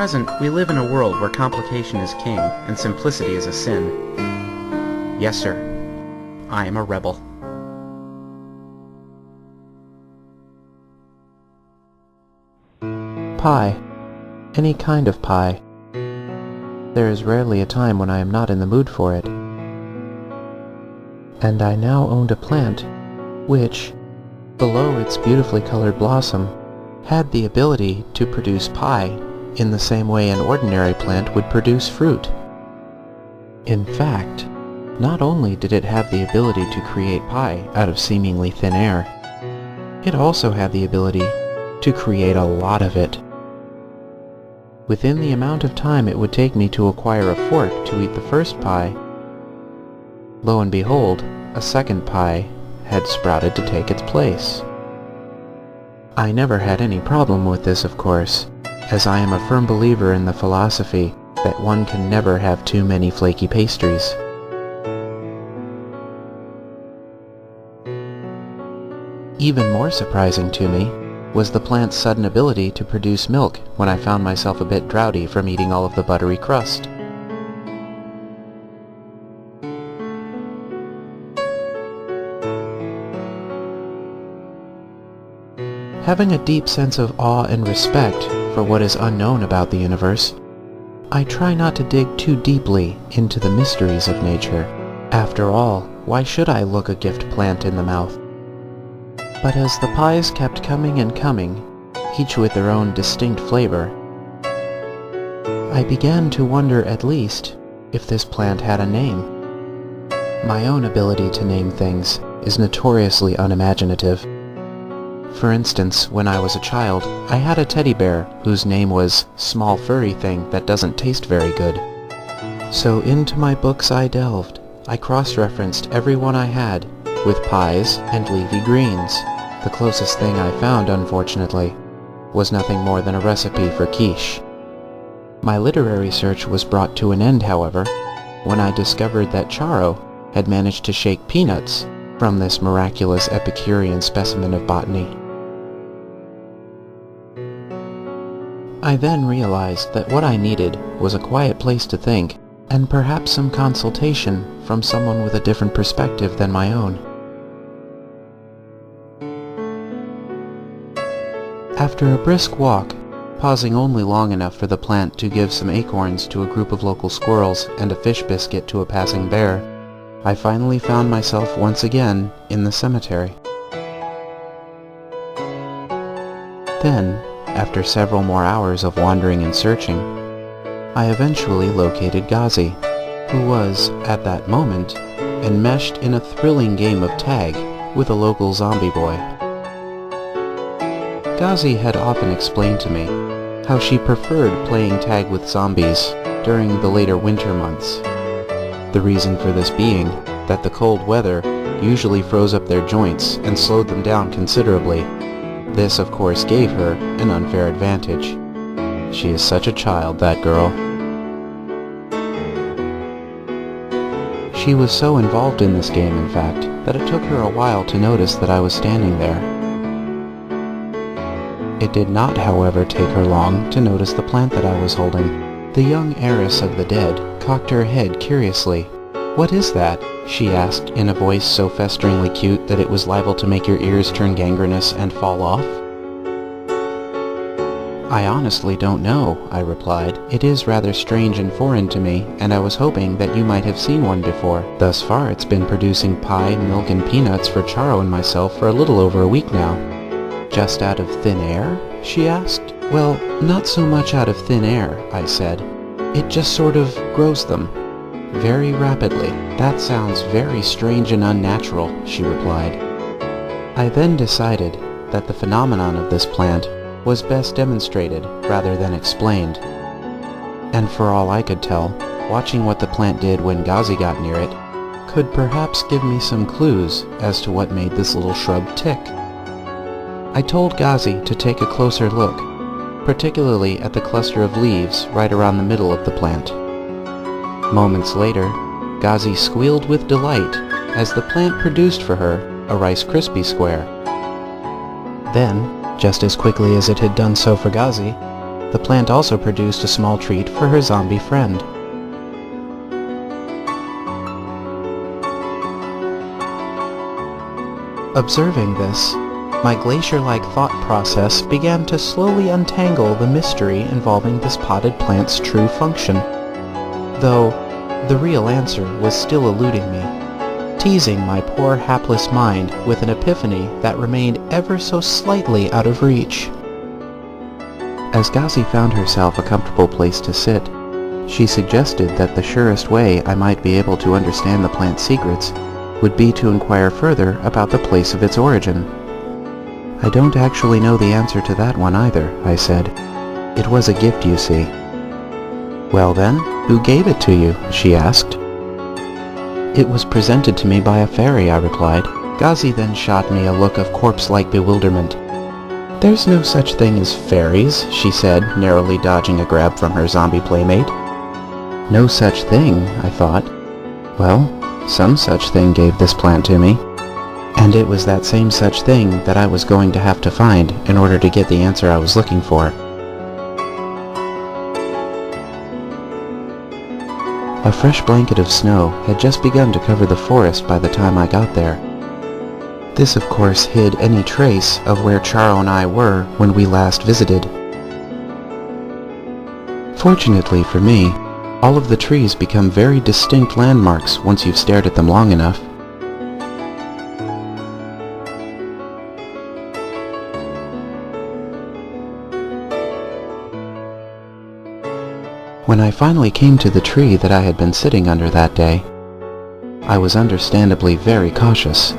present, we live in a world where complication is king and simplicity is a sin. Yes, sir. I am a rebel. Pie. Any kind of pie. There is rarely a time when I am not in the mood for it. And I now owned a plant, which, below its beautifully colored blossom, had the ability to produce pie in the same way an ordinary plant would produce fruit. In fact, not only did it have the ability to create pie out of seemingly thin air, it also had the ability to create a lot of it. Within the amount of time it would take me to acquire a fork to eat the first pie, lo and behold, a second pie had sprouted to take its place. I never had any problem with this, of course, as I am a firm believer in the philosophy that one can never have too many flaky pastries. Even more surprising to me was the plant's sudden ability to produce milk when I found myself a bit drowsy from eating all of the buttery crust. Having a deep sense of awe and respect for what is unknown about the universe, I try not to dig too deeply into the mysteries of nature. After all, why should I look a gift plant in the mouth? But as the pies kept coming and coming, each with their own distinct flavor, I began to wonder at least if this plant had a name. My own ability to name things is notoriously unimaginative. For instance, when I was a child, I had a teddy bear whose name was Small Furry Thing That Doesn't Taste Very Good. So into my books I delved. I cross-referenced every one I had with pies and leafy greens. The closest thing I found, unfortunately, was nothing more than a recipe for quiche. My literary search was brought to an end, however, when I discovered that Charo had managed to shake peanuts from this miraculous Epicurean specimen of botany. I then realized that what I needed was a quiet place to think, and perhaps some consultation from someone with a different perspective than my own. After a brisk walk, pausing only long enough for the plant to give some acorns to a group of local squirrels and a fish biscuit to a passing bear, I finally found myself once again in the cemetery. Then, after several more hours of wandering and searching, I eventually located Ghazi, who was, at that moment, enmeshed in a thrilling game of tag with a local zombie boy. Ghazi had often explained to me how she preferred playing tag with zombies during the later winter months. The reason for this being that the cold weather usually froze up their joints and slowed them down considerably. This, of course, gave her an unfair advantage. She is such a child, that girl. She was so involved in this game, in fact, that it took her a while to notice that I was standing there. It did not, however, take her long to notice the plant that I was holding. The young heiress of the dead cocked her head curiously. "What is that?" she asked in a voice so festeringly cute that it was liable to make your ears turn gangrenous and fall off. "I honestly don't know," I replied. "It is rather strange and foreign to me, and I was hoping that you might have seen one before. Thus far it's been producing pie, milk, and peanuts for Charo and myself for a little over a week now." "Just out of thin air?" she asked. "Well, not so much out of thin air," I said. "It just sort of grows them. Very rapidly." "That sounds very strange and unnatural," she replied. I then decided that the phenomenon of this plant was best demonstrated rather than explained. And for all I could tell, watching what the plant did when Ghazi got near it could perhaps give me some clues as to what made this little shrub tick. I told Ghazi to take a closer look, particularly at the cluster of leaves right around the middle of the plant. Moments later, Ghazi squealed with delight as the plant produced for her a Rice Krispie square. Then, just as quickly as it had done so for Ghazi, The plant also produced a small treat for her zombie friend. Observing this, my glacier-like thought process began to slowly untangle the mystery involving this potted plant's true function, though the real answer was still eluding me, teasing my poor hapless mind with an epiphany that remained ever so slightly out of reach. As Ghazi found herself a comfortable place to sit, she suggested that the surest way I might be able to understand the plant's secrets would be to inquire further about the place of its origin. I don't actually know the answer to that one either, I said. It was a gift, you see. Well then, who gave it to you? She asked. It was presented to me by a fairy, I replied. Ghazi then shot me a look of corpse-like bewilderment. There's no such thing as fairies, she said, narrowly dodging a grab from her zombie playmate. No such thing, I thought. Well, some such thing gave this plant to me. And it was that same such thing that I was going to have to find in order to get the answer I was looking for. A fresh blanket of snow had just begun to cover the forest by the time I got there. This of course hid any trace of where Charo and I were when we last visited. Fortunately for me, all of the trees become very distinct landmarks once you've stared at them long enough. When I finally came to the tree that I had been sitting under that day, I was understandably very cautious.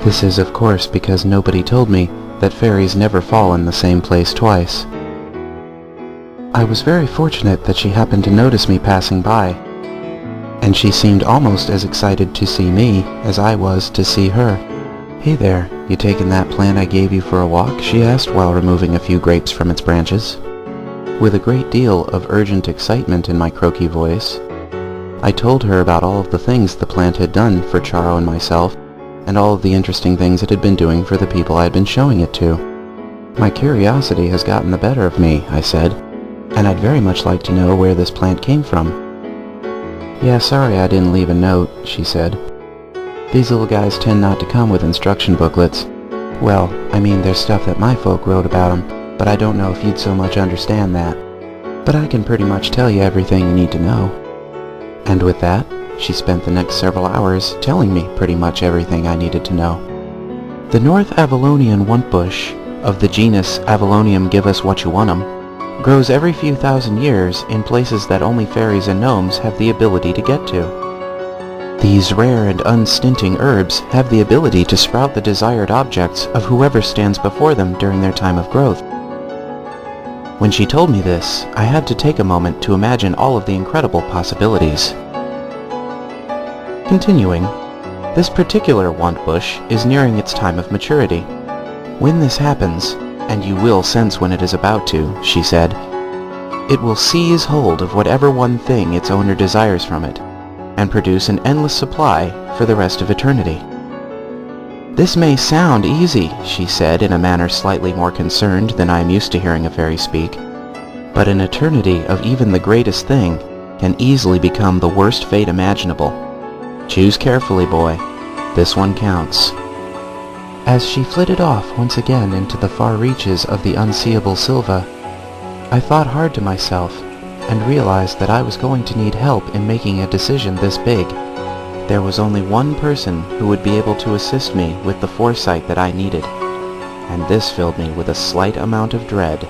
This is of course because nobody told me that fairies never fall in the same place twice. I was very fortunate that she happened to notice me passing by, and she seemed almost as excited to see me as I was to see her. Hey there, you taking that plant I gave you for a walk? She asked while removing a few grapes from its branches. With a great deal of urgent excitement in my croaky voice, I told her about all of the things the plant had done for Charo and myself, and all of the interesting things it had been doing for the people I had been showing it to. My curiosity has gotten the better of me, I said, and I'd very much like to know where this plant came from. Yeah, sorry I didn't leave a note, she said. These little guys tend not to come with instruction booklets. Well, I mean there's stuff that my folk wrote about them, but I don't know if you'd so much understand that. But I can pretty much tell you everything you need to know. And with that, she spent the next several hours telling me pretty much everything I needed to know. The North Avalonian wuntbush, of the genus Avalonium givuswhatchewuntum, grows every few thousand years in places that only fairies and gnomes have the ability to get to. These rare and unstinting herbs have the ability to sprout the desired objects of whoever stands before them during their time of growth. When she told me this, I had to take a moment to imagine all of the incredible possibilities. Continuing, this particular wuntbush is nearing its time of maturity. When this happens, and you will sense when it is about to, she said, it will seize hold of whatever one thing its owner desires from it, and produce an endless supply for the rest of eternity. This may sound easy, she said in a manner slightly more concerned than I am used to hearing a fairy speak, but an eternity of even the greatest thing can easily become the worst fate imaginable. Choose carefully, boy. This one counts. As she flitted off once again into the far reaches of the unseeable Silva, I thought hard to myself and realized that I was going to need help in making a decision this big. There was only one person who would be able to assist me with the foresight that I needed, and this filled me with a slight amount of dread.